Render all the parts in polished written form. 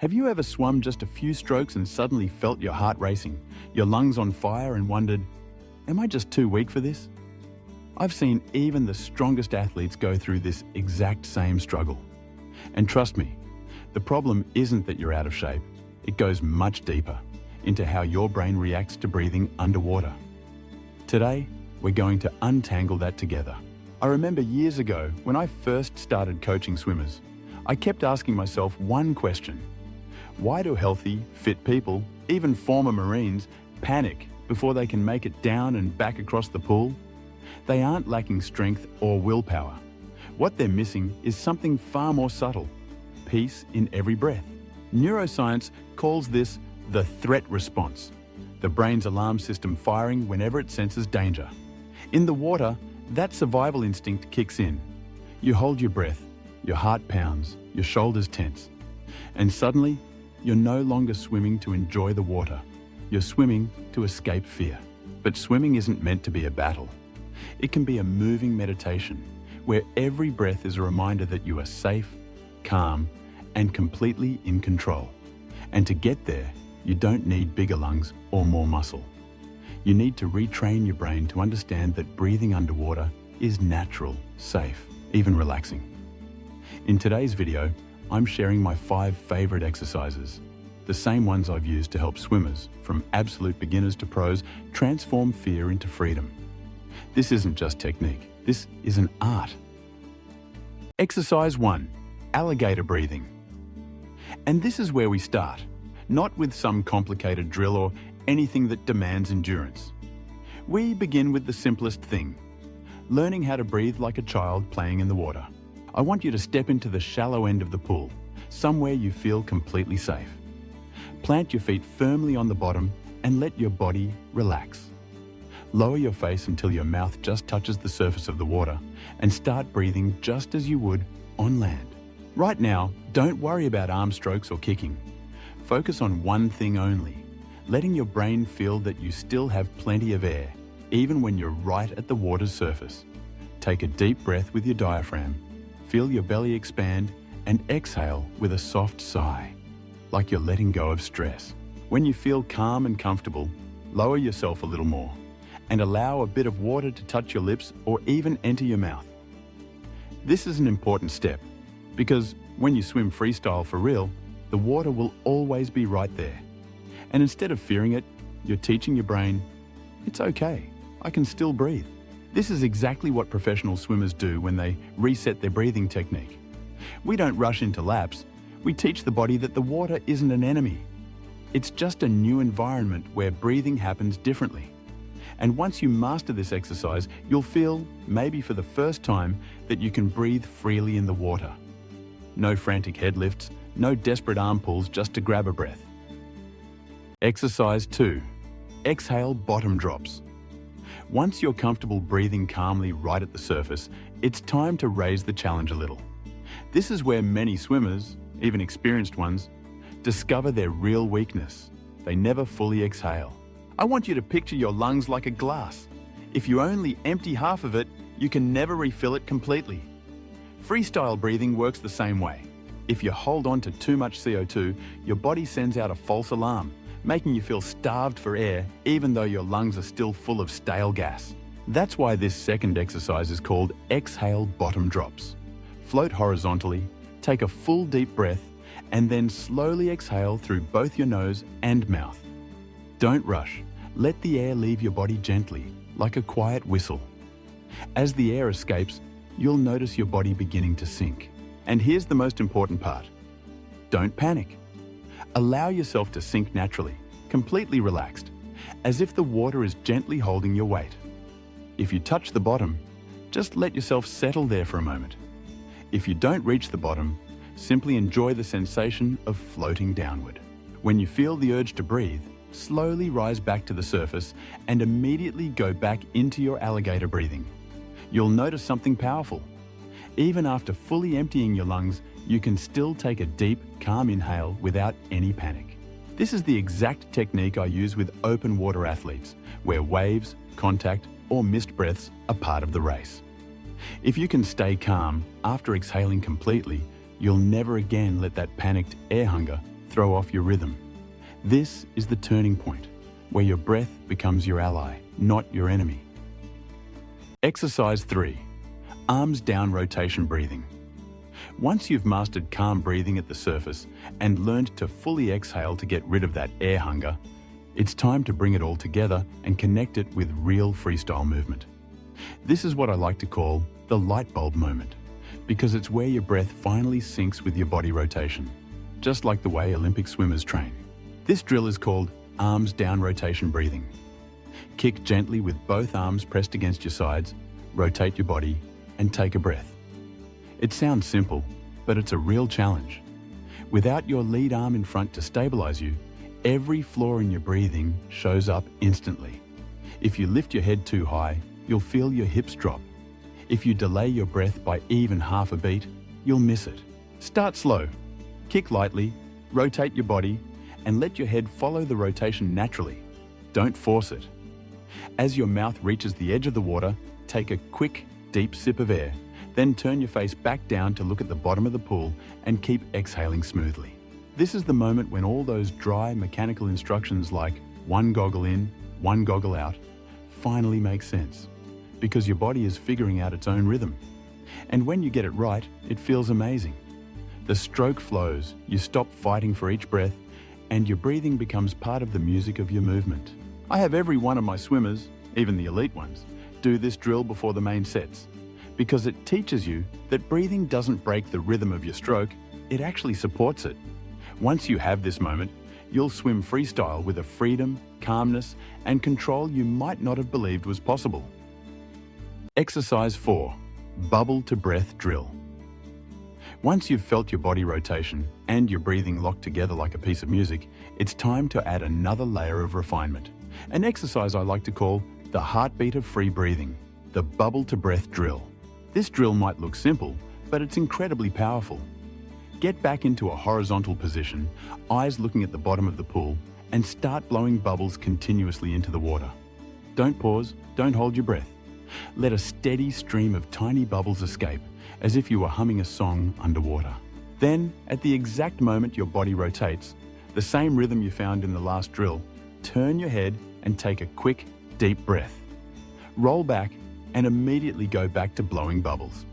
Have you ever swum just a few strokes and suddenly felt your heart racing, your lungs on fire, and wondered, am I just too weak for this? I've seen even the strongest athletes go through this exact same struggle. And trust me, the problem isn't that you're out of shape. It goes much deeper into how your brain reacts to breathing underwater. Today, we're going to untangle that together. I remember years ago when I first started coaching swimmers, I kept asking myself one question. Why do healthy, fit people, even former Marines, panic before they can make it down and back across the pool? They aren't lacking strength or willpower. What they're missing is something far more subtle: peace in every breath. Neuroscience calls this the threat response, the brain's alarm system firing whenever it senses danger. In the water, that survival instinct kicks in. You hold your breath, your heart pounds, your shoulders tense, and suddenly, you're no longer swimming to enjoy the water. You're swimming to escape fear. But swimming isn't meant to be a battle. It can be a moving meditation where every breath is a reminder that you are safe, calm, and completely in control. And to get there, you don't need bigger lungs or more muscle. You need to retrain your brain to understand that breathing underwater is natural, safe, even relaxing. In today's video, I'm sharing my 5 favorite exercises, the same ones I've used to help swimmers, from absolute beginners to pros, transform fear into freedom. This isn't just technique, this is an art. Exercise 1, alligator breathing. And this is where we start, not with some complicated drill or anything that demands endurance. We begin with the simplest thing, learning how to breathe like a child playing in the water. I want you to step into the shallow end of the pool, somewhere you feel completely safe. Plant your feet firmly on the bottom and let your body relax. Lower your face until your mouth just touches the surface of the water and start breathing just as you would on land. Right now, don't worry about arm strokes or kicking. Focus on one thing only, letting your brain feel that you still have plenty of air, even when you're right at the water's surface. Take a deep breath with your diaphragm. Feel your belly expand and exhale with a soft sigh, like you're letting go of stress. When you feel calm and comfortable, lower yourself a little more and allow a bit of water to touch your lips or even enter your mouth. This is an important step because when you swim freestyle for real, the water will always be right there. And instead of fearing it, you're teaching your brain, it's okay, I can still breathe. This is exactly what professional swimmers do when they reset their breathing technique. We don't rush into laps. We teach the body that the water isn't an enemy. It's just a new environment where breathing happens differently. And once you master this exercise, you'll feel, maybe for the first time, that you can breathe freely in the water. No frantic head lifts, no desperate arm pulls just to grab a breath. Exercise 2. Exhale bottom drops. Once you're comfortable breathing calmly right at the surface, it's time to raise the challenge a little. This is where many swimmers, even experienced ones, discover their real weakness. They never fully exhale. I want you to picture your lungs like a glass. If you only empty half of it, you can never refill it completely. Freestyle breathing works the same way. If you hold on to too much CO2, your body sends out a false alarm, making you feel starved for air even though your lungs are still full of stale gas. That's why this second exercise is called exhale bottom drops. Float horizontally, take a full deep breath, and then slowly exhale through both your nose and mouth. Don't rush. Let the air leave your body gently, like a quiet whistle. As the air escapes, you'll notice your body beginning to sink. And here's the most important part. Don't panic. Allow yourself to sink naturally, completely relaxed, as if the water is gently holding your weight. If you touch the bottom, just let yourself settle there for a moment. If you don't reach the bottom, simply enjoy the sensation of floating downward. When you feel the urge to breathe, slowly rise back to the surface and immediately go back into your alligator breathing. You'll notice something powerful. Even after fully emptying your lungs, you can still take a deep, calm inhale without any panic. This is the exact technique I use with open water athletes, where waves, contact, or missed breaths are part of the race. If you can stay calm after exhaling completely, you'll never again let that panicked air hunger throw off your rhythm. This is the turning point, where your breath becomes your ally, not your enemy. Exercise 3. Arms down rotation breathing. Once you've mastered calm breathing at the surface and learned to fully exhale to get rid of that air hunger, it's time to bring it all together and connect it with real freestyle movement. This is what I like to call the light bulb moment, because it's where your breath finally syncs with your body rotation, just like the way Olympic swimmers train. This drill is called arms down rotation breathing. Kick gently with both arms pressed against your sides, rotate your body, and take a breath. It sounds simple, but it's a real challenge. Without your lead arm in front to stabilize you, every flaw in your breathing shows up instantly. If you lift your head too high, you'll feel your hips drop. If you delay your breath by even half a beat, you'll miss it. Start slow. Kick lightly, rotate your body, and let your head follow the rotation naturally. Don't force it. As your mouth reaches the edge of the water, take a quick, deep sip of air, then turn your face back down to look at the bottom of the pool and keep exhaling smoothly. This is the moment when all those dry mechanical instructions like one goggle in, one goggle out finally make sense, because your body is figuring out its own rhythm. And when you get it right, it feels amazing. The stroke flows, you stop fighting for each breath, and your breathing becomes part of the music of your movement. I have every one of my swimmers, even the elite ones, do this drill before the main sets, because it teaches you that breathing doesn't break the rhythm of your stroke, it actually supports it. Once you have this moment, you'll swim freestyle with a freedom, calmness, and control you might not have believed was possible. Exercise 4. Bubble to breath drill. Once you've felt your body rotation and your breathing locked together like a piece of music, it's time to add another layer of refinement. An exercise I like to call the heartbeat of free breathing, the bubble to breath drill. This drill might look simple, but it's incredibly powerful. Get back into a horizontal position, eyes looking at the bottom of the pool, and start blowing bubbles continuously into the water. Don't pause, don't hold your breath. Let a steady stream of tiny bubbles escape, as if you were humming a song underwater. Then, at the exact moment your body rotates, the same rhythm you found in the last drill, turn your head and take a quick, deep breath. Roll back and immediately go back to blowing bubbles.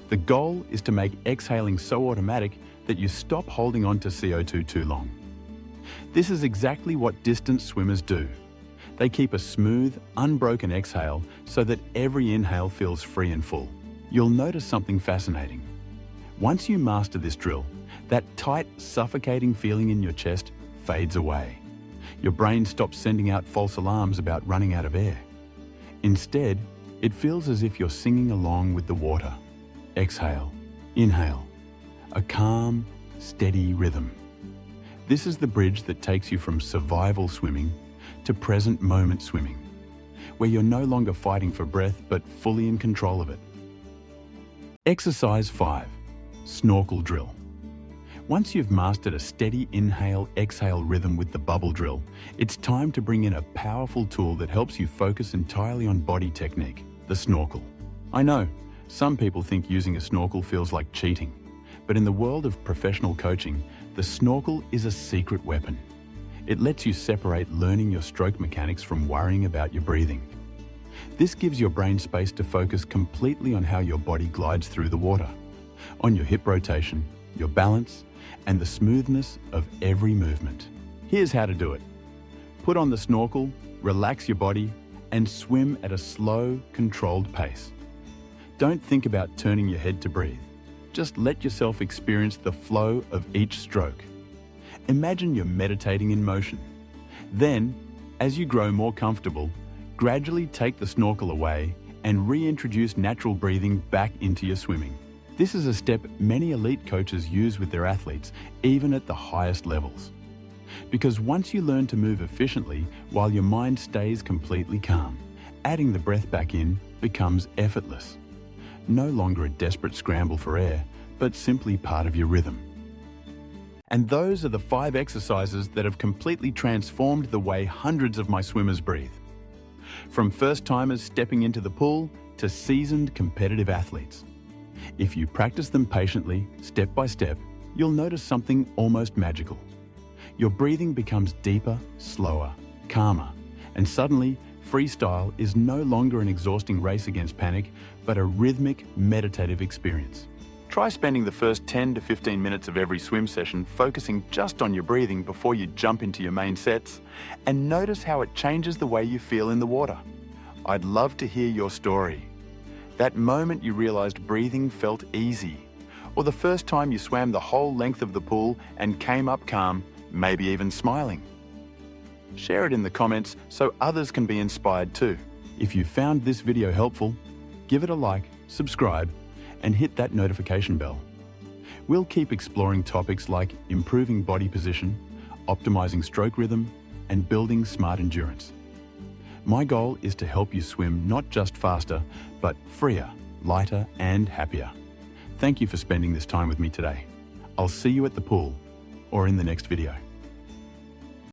The goal is to make exhaling so automatic that you stop holding on to CO2 too long. This is exactly what distance swimmers do. They keep a smooth, unbroken exhale so that every inhale feels free and full. You'll notice something fascinating. Once you master this drill, that tight, suffocating feeling in your chest fades away. Your brain stops sending out false alarms about running out of air. Instead, it feels as if you're singing along with the water. Exhale, inhale, a calm, steady rhythm. This is the bridge that takes you from survival swimming to present moment swimming, where you're no longer fighting for breath but fully in control of it. Exercise 5. Snorkel drill. Once you've mastered a steady inhale-exhale rhythm with the bubble drill, it's time to bring in a powerful tool that helps you focus entirely on body technique, the snorkel. I know, some people think using a snorkel feels like cheating, but in the world of professional coaching, the snorkel is a secret weapon. It lets you separate learning your stroke mechanics from worrying about your breathing. This gives your brain space to focus completely on how your body glides through the water, on your hip rotation, your balance, and the smoothness of every movement. Here's how to do it. Put on the snorkel, relax your body, and swim at a slow, controlled pace. Don't think about turning your head to breathe. Just let yourself experience the flow of each stroke. Imagine you're meditating in motion. Then, as you grow more comfortable, gradually take the snorkel away and reintroduce natural breathing back into your swimming. This is a step many elite coaches use with their athletes, even at the highest levels. Because once you learn to move efficiently while your mind stays completely calm, adding the breath back in becomes effortless. No longer a desperate scramble for air, but simply part of your rhythm. And those are the 5 exercises that have completely transformed the way hundreds of my swimmers breathe. From first-timers stepping into the pool to seasoned competitive athletes. If you practice them patiently, step by step, you'll notice something almost magical. Your breathing becomes deeper, slower, calmer, and suddenly, freestyle is no longer an exhausting race against panic, but a rhythmic, meditative experience. Try spending the first 10 to 15 minutes of every swim session focusing just on your breathing before you jump into your main sets, and notice how it changes the way you feel in the water. I'd love to hear your story. That moment you realized breathing felt easy, or the first time you swam the whole length of the pool and came up calm, maybe even smiling. Share it in the comments so others can be inspired too. If you found this video helpful, give it a like, subscribe, and hit that notification bell. We'll keep exploring topics like improving body position, optimizing stroke rhythm, and building smart endurance. My goal is to help you swim not just faster, but freer, lighter, and happier. Thank you for spending this time with me today. I'll see you at the pool or in the next video.